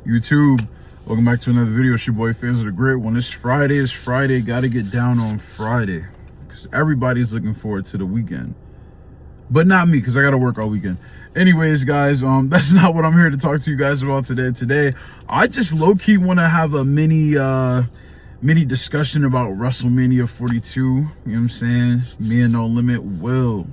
YouTube. Welcome back to another video. It's your boy Fans of the Grid. When it's Friday. Gotta get down on Friday because everybody's looking forward to the weekend, but not me because I gotta work all weekend. Anyways, guys, that's not what I'm here to talk to you guys about today. Today, I just low-key want to have a mini discussion about WrestleMania 42. You know what I'm saying? Me and No Limit will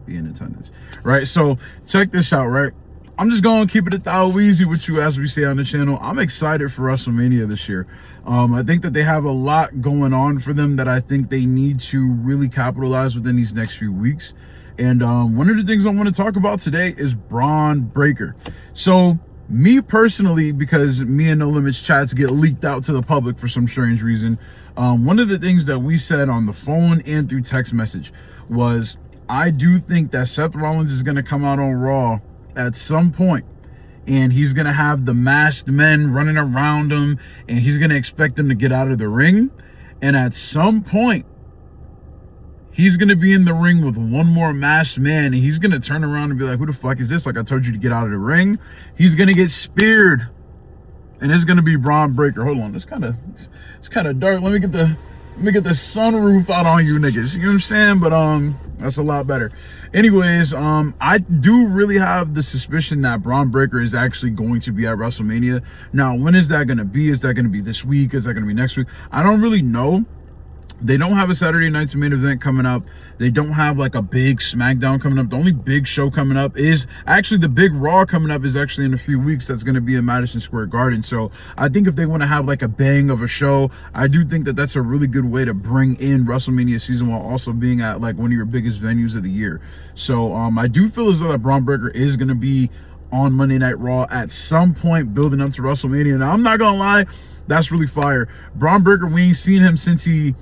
be in attendance, right? So check this out, right? I'm just gonna keep it a thou easy with you, as we say on the channel. I'm excited for WrestleMania this year. I think that they have a lot going on for them that I think they need to really capitalize within these next few weeks. And one of the things I want to talk about today is Bron Breakker. So me personally, because me and No Limit's chats get leaked out to the public for some strange reason, one of the things that we said on the phone and through text message was, I do think that Seth Rollins is going to come out on Raw at some point, and he's going to have the masked men running around him, and he's going to expect them to get out of the ring. And at some point, he's going to be in the ring with one more masked man, and he's going to turn around and be like, who the fuck is this? Like, I told you to get out of the ring. He's going to get speared, and it's going to be Bron Breakker. Hold on, it's kind of dark. Let me get the sunroof out on you niggas. You know what I'm saying? But that's a lot better. Anyways, I do really have the suspicion that Bron Breakker is actually going to be at WrestleMania. Now, when is that going to be? Is that going to be this week? Is that going to be next week? I don't really know. They don't have a Saturday night's main event coming up. They don't have like a big SmackDown coming up. The only big show coming up is actually the big Raw coming up is actually in a few weeks. That's going to be in Madison Square Garden. So I think if they want to have like a bang of a show, I do think that that's a really good way to bring in WrestleMania season while also being at like one of your biggest venues of the year. So I do feel as though that Bron Breakker is going to be on Monday Night Raw at some point building up to WrestleMania. Now, I'm not going to lie, that's really fire. Bron Breakker, we ain't seen him since he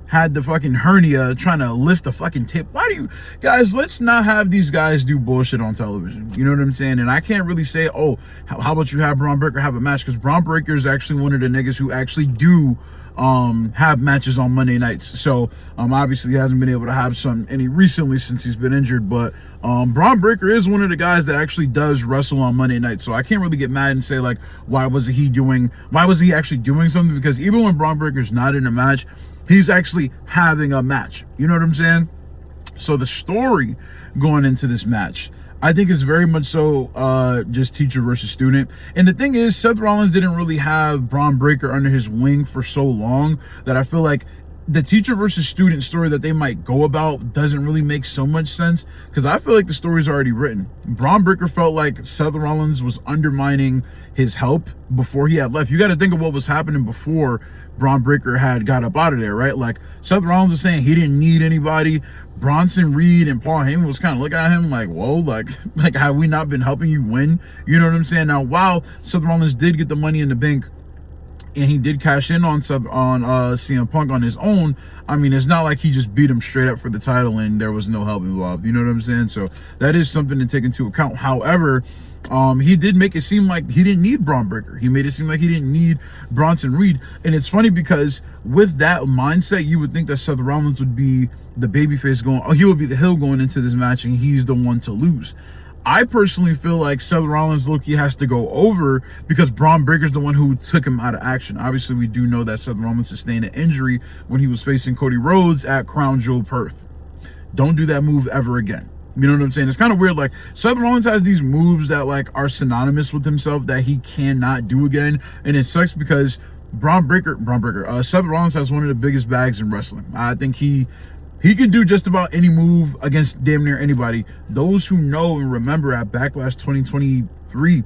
had the fucking hernia trying to lift the fucking tip. Why do you guys, let's not have these guys do bullshit on television. You know what I'm saying? And I can't really say, oh, how about you have Bron Breakker have a match? Because Bron Breakker is actually one of the niggas who actually do have matches on Monday nights. So obviously he hasn't been able to have any recently since he's been injured, but Bron Breakker is one of the guys that actually does wrestle on Monday nights. So I can't really get mad and say like, why was he actually doing something? Because even when Bron Breakker's not in a match, he's actually having a match. You know what I'm saying? So the story going into this match, I think is very much so just teacher versus student. And the thing is, Seth Rollins didn't really have Bron Breakker under his wing for so long that I feel like the teacher versus student story that they might go about doesn't really make so much sense, because I feel like the story's already written. Bron Breakker felt like Seth Rollins was undermining his help before he had left. You got to think of what was happening before Bron Breakker had got up out of there, right? Like, Seth Rollins was saying he didn't need anybody. Bronson Reed and Paul Heyman was kind of looking at him like, whoa, like have we not been helping you win? You know what I'm saying? Now, while Seth Rollins did get the Money in the Bank, and he did cash in on CM Punk on his own, I mean, it's not like he just beat him straight up for the title and there was no help involved. You know what I'm saying? So that is something to take into account. However, he did make it seem like he didn't need Bron Breakker. He made it seem like he didn't need Bronson Reed. And it's funny because with that mindset, you would think that Seth Rollins would be the babyface he would be the heel going into this match, and he's the one to lose. I personally feel like Seth Rollins low-key has to go over because Bron Breakker's the one who took him out of action. Obviously, we do know that Seth Rollins sustained an injury when he was facing Cody Rhodes at Crown Jewel Perth. Don't do that move ever again. You know what I'm saying? It's kind of weird. Like, Seth Rollins has these moves that like are synonymous with himself that he cannot do again, and it sucks because Seth Rollins has one of the biggest bags in wrestling. I think he can do just about any move against damn near anybody. Those who know and remember at Backlash 2023,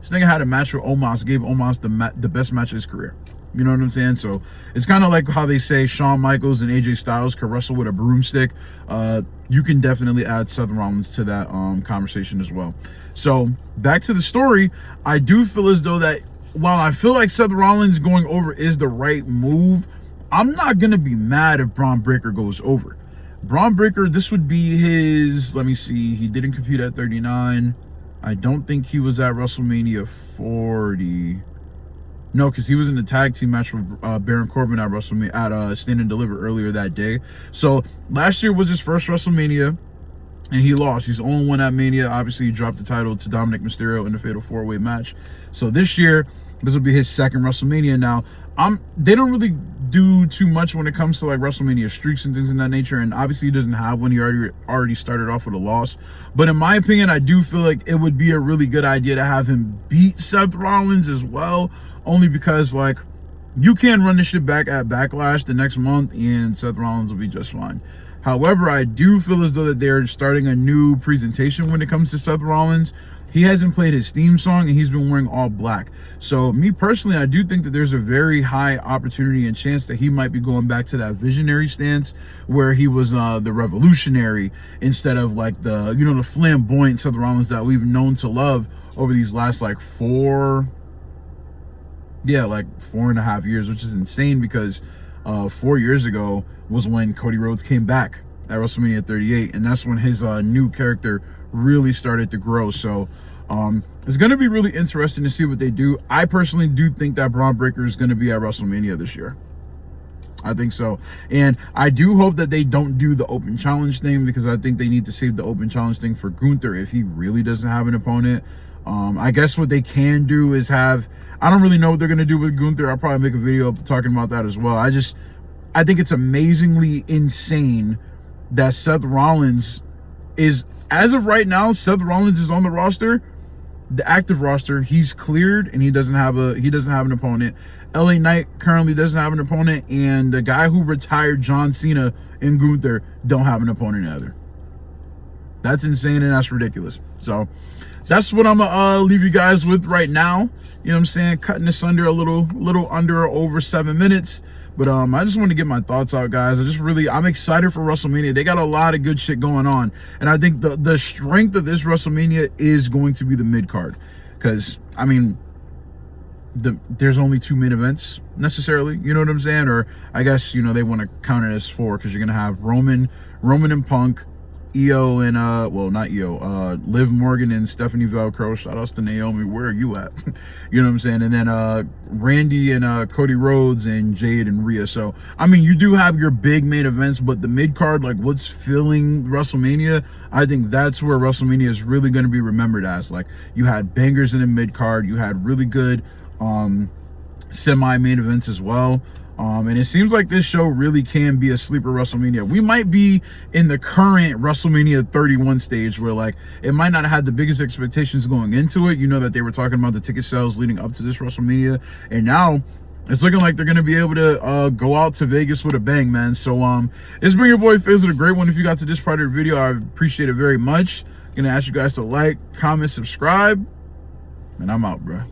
this nigga had a match with Omos, gave Omos the best match of his career. You know what I'm saying? So it's kind of like how they say Shawn Michaels and AJ Styles could wrestle with a broomstick. You can definitely add Seth Rollins to that conversation as well. So back to the story, I do feel as though that while I feel like Seth Rollins going over is the right move, I'm not going to be mad if Bron Breakker goes over. Bron Breakker, this would be his, let me see, he didn't compete at 39. I don't think he was at WrestleMania 40. No, because he was in the tag team match with Baron Corbin at WrestleMania, at Stand and Deliver earlier that day. So last year was his first WrestleMania. and he lost. He's 0-1 at Mania. Obviously, he dropped the title to Dominic Mysterio in the Fatal 4-Way match. So this year, this will be his second WrestleMania. Now, they don't really do too much when it comes to like WrestleMania streaks and things of that nature, and obviously he doesn't have one. He already started off with a loss. But in my opinion, I do feel like it would be a really good idea to have him beat Seth Rollins as well, only because like you can run this shit back at Backlash the next month and Seth Rollins will be just fine. However, I do feel as though that they're starting a new presentation when it comes to Seth Rollins. He hasn't played his theme song and he's been wearing all black. So me personally, I do think that there's a very high opportunity and chance that he might be going back to that visionary stance where he was the revolutionary instead of like the, you know, the flamboyant Seth Rollins that we've known to love over these last like 4.5 years, which is insane because 4 years ago was when Cody Rhodes came back at WrestleMania 38, and that's when his new character really started to grow. So it's going to be really interesting to see what they do. I personally do think that Bron Breakker is going to be at WrestleMania this year. I think so. And I do hope that they don't do the open challenge thing, because I think they need to save the open challenge thing for Gunther if he really doesn't have an opponent. I guess what they can do is have, I don't really know what they're going to do with Gunther. I'll probably make a video talking about that as well. I think it's amazingly insane that Seth Rollins is, as of right now, Seth Rollins is on the roster, the active roster. He's cleared and he doesn't have an opponent. LA Knight currently doesn't have an opponent, and the guy who retired John Cena and Gunther don't have an opponent either. That's insane and that's ridiculous. So that's what I'm gonna leave you guys with right now. You know what I'm saying? Cutting this under a little under or over 7 minutes. But I just want to get my thoughts out, guys. I'm excited for WrestleMania. They got a lot of good shit going on. And I think the strength of this WrestleMania is going to be the mid-card. Because, I mean, there's only 2 main events necessarily. You know what I'm saying? Or I guess, you know, they want to count it as 4, because you're going to have Roman and Punk, Io and not Io, Liv Morgan and Stephanie Velcro. Shout outs to Naomi, where are you at? You know what I'm saying? And then Randy and Cody Rhodes and Jade and Rhea. So I mean, you do have your big main events, but the mid card, like what's filling WrestleMania, I think that's where WrestleMania is really going to be remembered as. Like, you had bangers in the mid card, you had really good semi main events as well. And it seems like this show really can be a sleeper WrestleMania. We might be in the current WrestleMania 31 stage where, like, it might not have had the biggest expectations going into it. You know that they were talking about the ticket sales leading up to this WrestleMania, and now it's looking like they're going to be able to go out to Vegas with a bang, man. So it's been your boy Fizz with a great one. If you got to this part of the video, I appreciate it very much. Gonna ask you guys to like, comment, subscribe, and I'm out, bro.